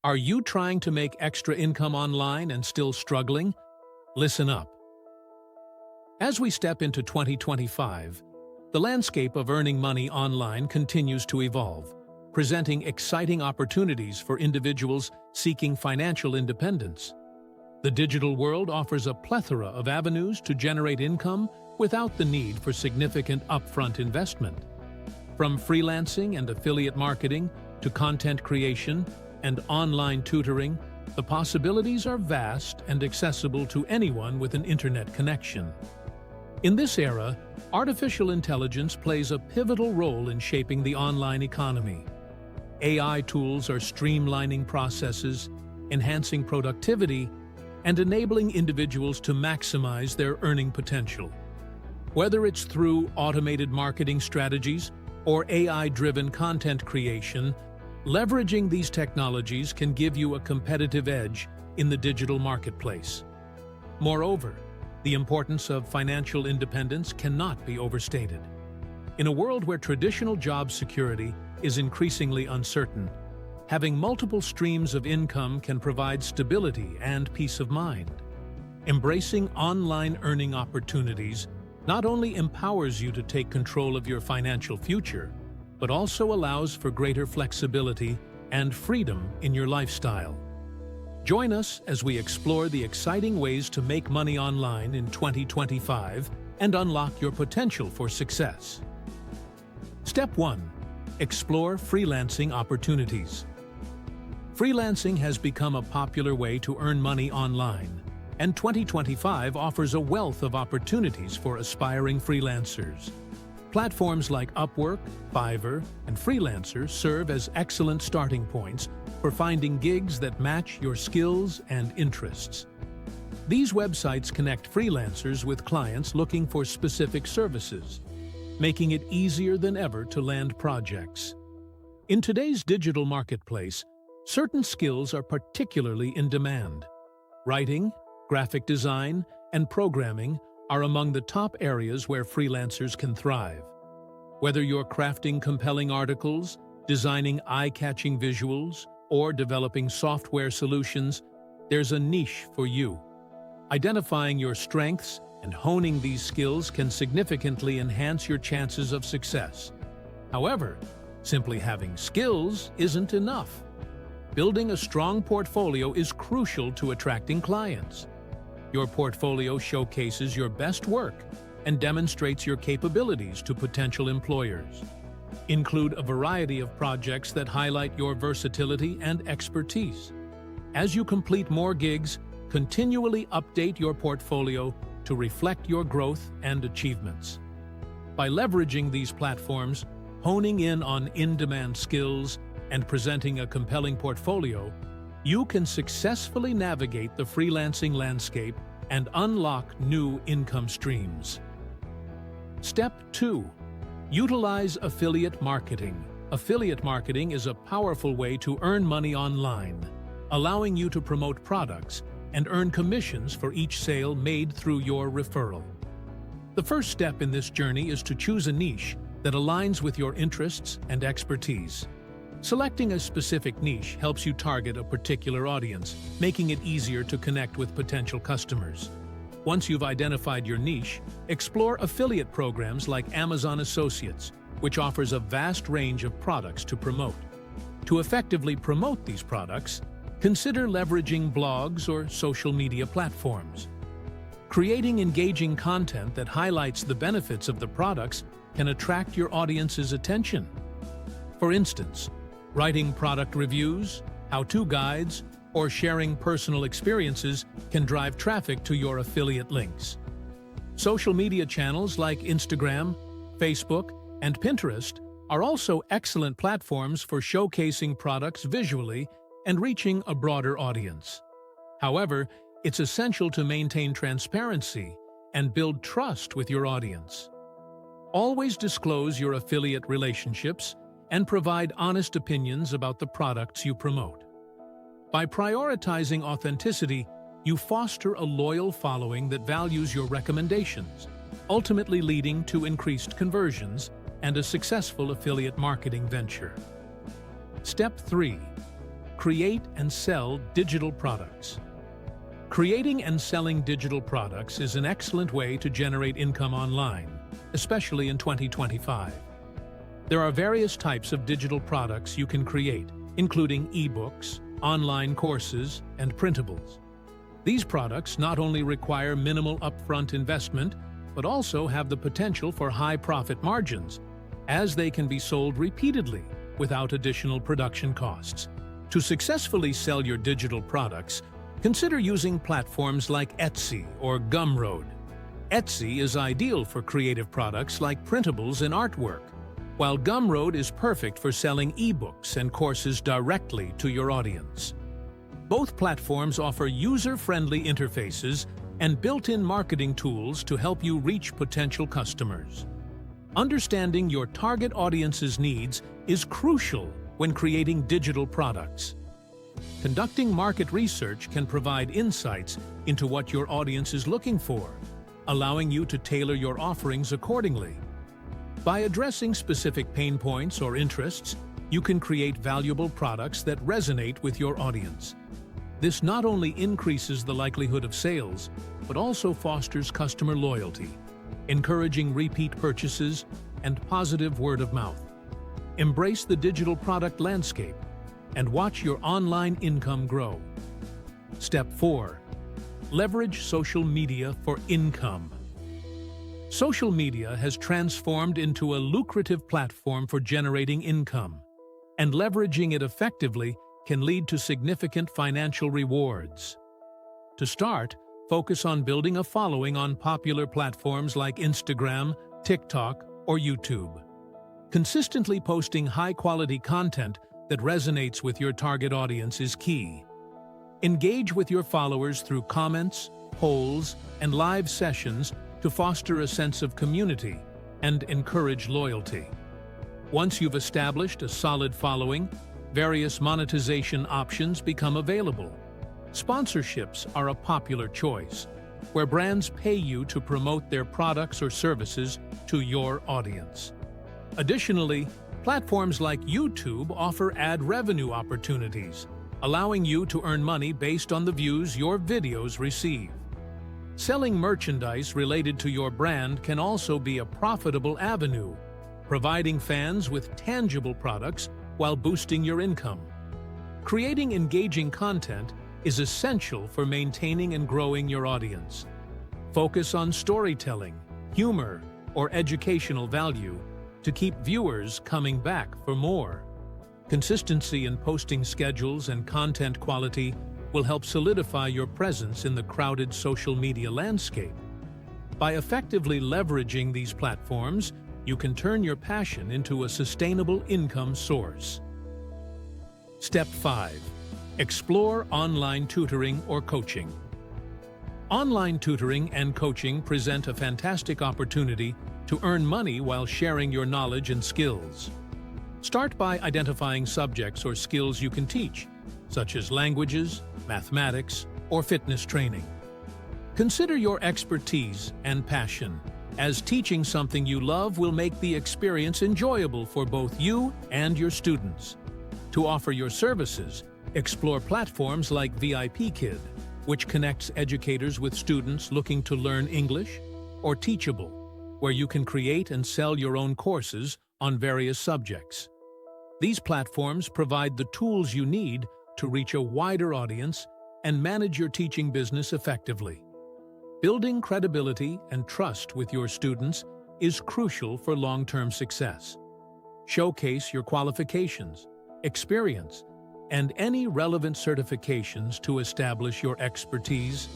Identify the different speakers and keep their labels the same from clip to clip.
Speaker 1: Are you trying to make extra income online and still struggling? Listen up. As we step into 2025, the landscape of earning money online continues to evolve, presenting exciting opportunities for individuals seeking financial independence. The digital world offers a plethora of avenues to generate income without the need for significant upfront investment. From freelancing and affiliate marketing to content creation and online tutoring, the possibilities are vast and accessible to anyone with an internet connection. In this era, artificial intelligence plays a pivotal role in shaping the online economy. AI tools are streamlining processes, enhancing productivity, and enabling individuals to maximize their earning potential. Whether it's through automated marketing strategies or AI-driven content creation, leveraging these technologies can give you a competitive edge in the digital marketplace. Moreover, the importance of financial independence cannot be overstated. In a world where traditional job security is increasingly uncertain, having multiple streams of income can provide stability and peace of mind. Embracing online earning opportunities not only empowers you to take control of your financial future, but also allows for greater flexibility and freedom in your lifestyle. Join us as we explore the exciting ways to make money online in 2025 and unlock your potential for success. Step 1. Explore freelancing opportunities. Freelancing has become a popular way to earn money online, and 2025 offers a wealth of opportunities for aspiring freelancers. Platforms like Upwork, Fiverr, and Freelancer serve as excellent starting points for finding gigs that match your skills and interests. These websites connect freelancers with clients looking for specific services, making it easier than ever to land projects. In today's digital marketplace, certain skills are particularly in demand. Writing, graphic design, and programming are among the top areas where freelancers can thrive. Whether you're crafting compelling articles, designing eye-catching visuals, or developing software solutions, there's a niche for you. Identifying your strengths and honing these skills can significantly enhance your chances of success. However, simply having skills isn't enough. Building a strong portfolio is crucial to attracting clients. Your portfolio showcases your best work and demonstrates your capabilities to potential employers. Include a variety of projects that highlight your versatility and expertise. As you complete more gigs, continually update your portfolio to reflect your growth and achievements. By leveraging these platforms, honing in on in-demand skills, and presenting a compelling portfolio, you can successfully navigate the freelancing landscape and unlock new income streams. Step 2. Utilize affiliate marketing. Affiliate marketing is a powerful way to earn money online, allowing you to promote products and earn commissions for each sale made through your referral. The first step in this journey is to choose a niche that aligns with your interests and expertise. Selecting a specific niche helps you target a particular audience, making it easier to connect with potential customers. Once you've identified your niche, explore affiliate programs like Amazon Associates, which offers a vast range of products to promote. To effectively promote these products, consider leveraging blogs or social media platforms. Creating engaging content that highlights the benefits of the products can attract your audience's attention. For instance, writing product reviews, how-to guides, or sharing personal experiences can drive traffic to your affiliate links. Social media channels like Instagram, Facebook, and Pinterest are also excellent platforms for showcasing products visually and reaching a broader audience. However, it's essential to maintain transparency and build trust with your audience. Always disclose your affiliate relationships and provide honest opinions about the products you promote. By prioritizing authenticity, you foster a loyal following that values your recommendations, ultimately leading to increased conversions and a successful affiliate marketing venture. Step 3. Create and sell digital products. Creating and selling digital products is an excellent way to generate income online, especially in 2025. There are various types of digital products you can create, including ebooks, online courses, and printables. These products not only require minimal upfront investment, but also have the potential for high profit margins, as they can be sold repeatedly without additional production costs. To successfully sell your digital products, consider using platforms like Etsy or Gumroad. Etsy is ideal for creative products like printables and artwork, while Gumroad is perfect for selling ebooks and courses directly to your audience. Both platforms offer user-friendly interfaces and built-in marketing tools to help you reach potential customers. Understanding your target audience's needs is crucial when creating digital products. Conducting market research can provide insights into what your audience is looking for, allowing you to tailor your offerings accordingly. By addressing specific pain points or interests, you can create valuable products that resonate with your audience. This not only increases the likelihood of sales, but also fosters customer loyalty, encouraging repeat purchases and positive word of mouth. Embrace the digital product landscape and watch your online income grow. Step 4. Leverage social media for income. Social media has transformed into a lucrative platform for generating income, and leveraging it effectively can lead to significant financial rewards. To start, focus on building a following on popular platforms like Instagram, TikTok, or YouTube. Consistently posting high-quality content that resonates with your target audience is key. Engage with your followers through comments, polls, and live sessions to foster a sense of community and encourage loyalty. Once you've established a solid following, various monetization options become available. Sponsorships are a popular choice, where brands pay you to promote their products or services to your audience. Additionally, platforms like YouTube offer ad revenue opportunities, allowing you to earn money based on the views your videos receive. Selling merchandise related to your brand can also be a profitable avenue, providing fans with tangible products while boosting your income. Creating engaging content is essential for maintaining and growing your audience. Focus on storytelling, humor, or educational value to keep viewers coming back for more. Consistency in posting schedules and content quality will help solidify your presence in the crowded social media landscape. By effectively leveraging these platforms, you can turn your passion into a sustainable income source. Step 5. Explore online tutoring or coaching. Online tutoring and coaching present a fantastic opportunity to earn money while sharing your knowledge and skills. Start by identifying subjects or skills you can teach, such as languages, mathematics, or fitness training. Consider your expertise and passion, as teaching something you love will make the experience enjoyable for both you and your students. To offer your services, explore platforms like VIPKid, which connects educators with students looking to learn English, or Teachable, where you can create and sell your own courses on various subjects. These platforms provide the tools you need to reach a wider audience and manage your teaching business effectively. Building credibility and trust with your students is crucial for long-term success. Showcase your qualifications, experience, and any relevant certifications to establish your expertise.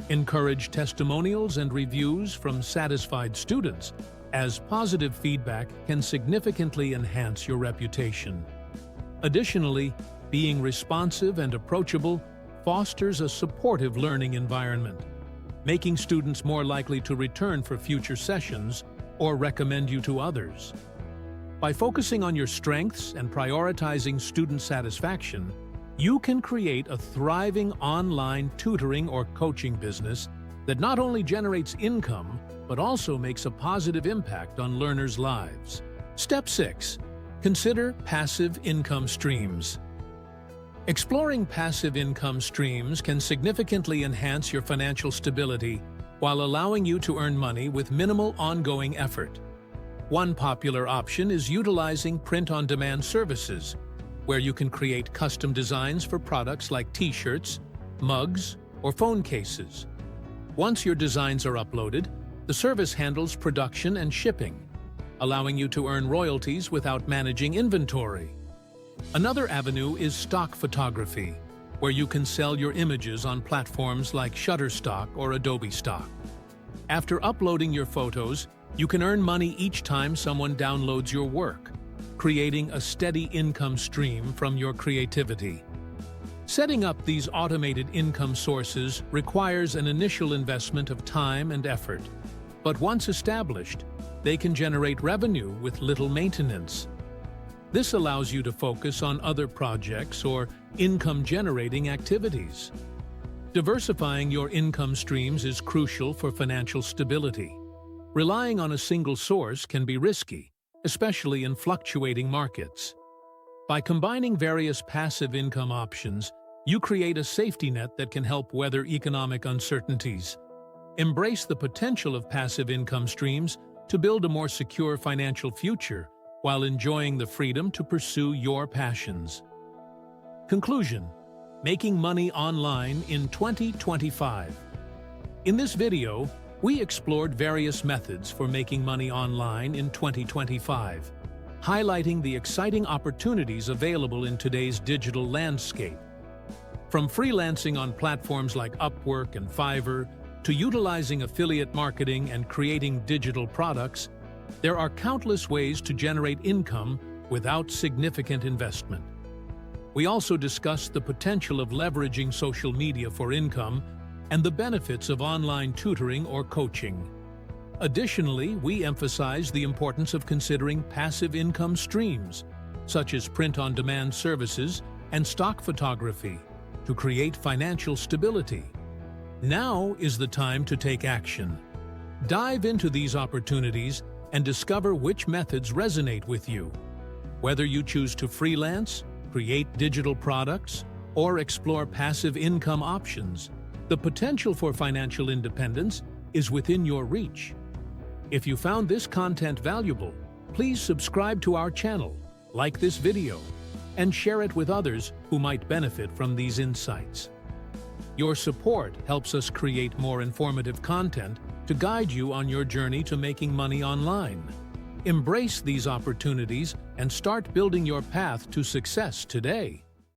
Speaker 1: Encourage testimonials and reviews from satisfied students, as positive feedback can significantly enhance your reputation. Additionally, being responsive and approachable fosters a supportive learning environment, making students more likely to return for future sessions or recommend you to others. By focusing on your strengths and prioritizing student satisfaction, you can create a thriving online tutoring or coaching business that not only generates income, but also makes a positive impact on learners' lives. Step 6. Consider passive income streams. Exploring passive income streams can significantly enhance your financial stability while allowing you to earn money with minimal ongoing effort. One popular option is utilizing print-on-demand services, where you can create custom designs for products like t-shirts, mugs, or phone cases. Once your designs are uploaded, the service handles production and shipping, allowing you to earn royalties without managing inventory. Another avenue is stock photography, where you can sell your images on platforms like Shutterstock or Adobe Stock. After uploading your photos, you can earn money each time someone downloads your work, creating a steady income stream from your creativity. Setting up these automated income sources requires an initial investment of time and effort, but once established, they can generate revenue with little maintenance. This allows you to focus on other projects or income-generating activities. Diversifying your income streams is crucial for financial stability. Relying on a single source can be risky, especially in fluctuating markets. By combining various passive income options, you create a safety net that can help weather economic uncertainties. Embrace the potential of passive income streams to build a more secure financial future while enjoying the freedom to pursue your passions. Conclusion: making money online in 2025. In this video, we explored various methods for making money online in 2025, highlighting the exciting opportunities available in today's digital landscape. From freelancing on platforms like Upwork and Fiverr to utilizing affiliate marketing and creating digital products, there are countless ways to generate income without significant investment. We also discussed the potential of leveraging social media for income and the benefits of online tutoring or coaching. Additionally, we emphasized the importance of considering passive income streams, such as print-on-demand services and stock photography, to create financial stability. Now is the time to take action. Dive into these opportunities and discover which methods resonate with you. Whether you choose to freelance, create digital products, or explore passive income options, the potential for financial independence is within your reach. If you found this content valuable, please subscribe to our channel, like this video, and share it with others who might benefit from these insights. Your support helps us create more informative content to guide you on your journey to making money online. Embrace these opportunities and start building your path to success today.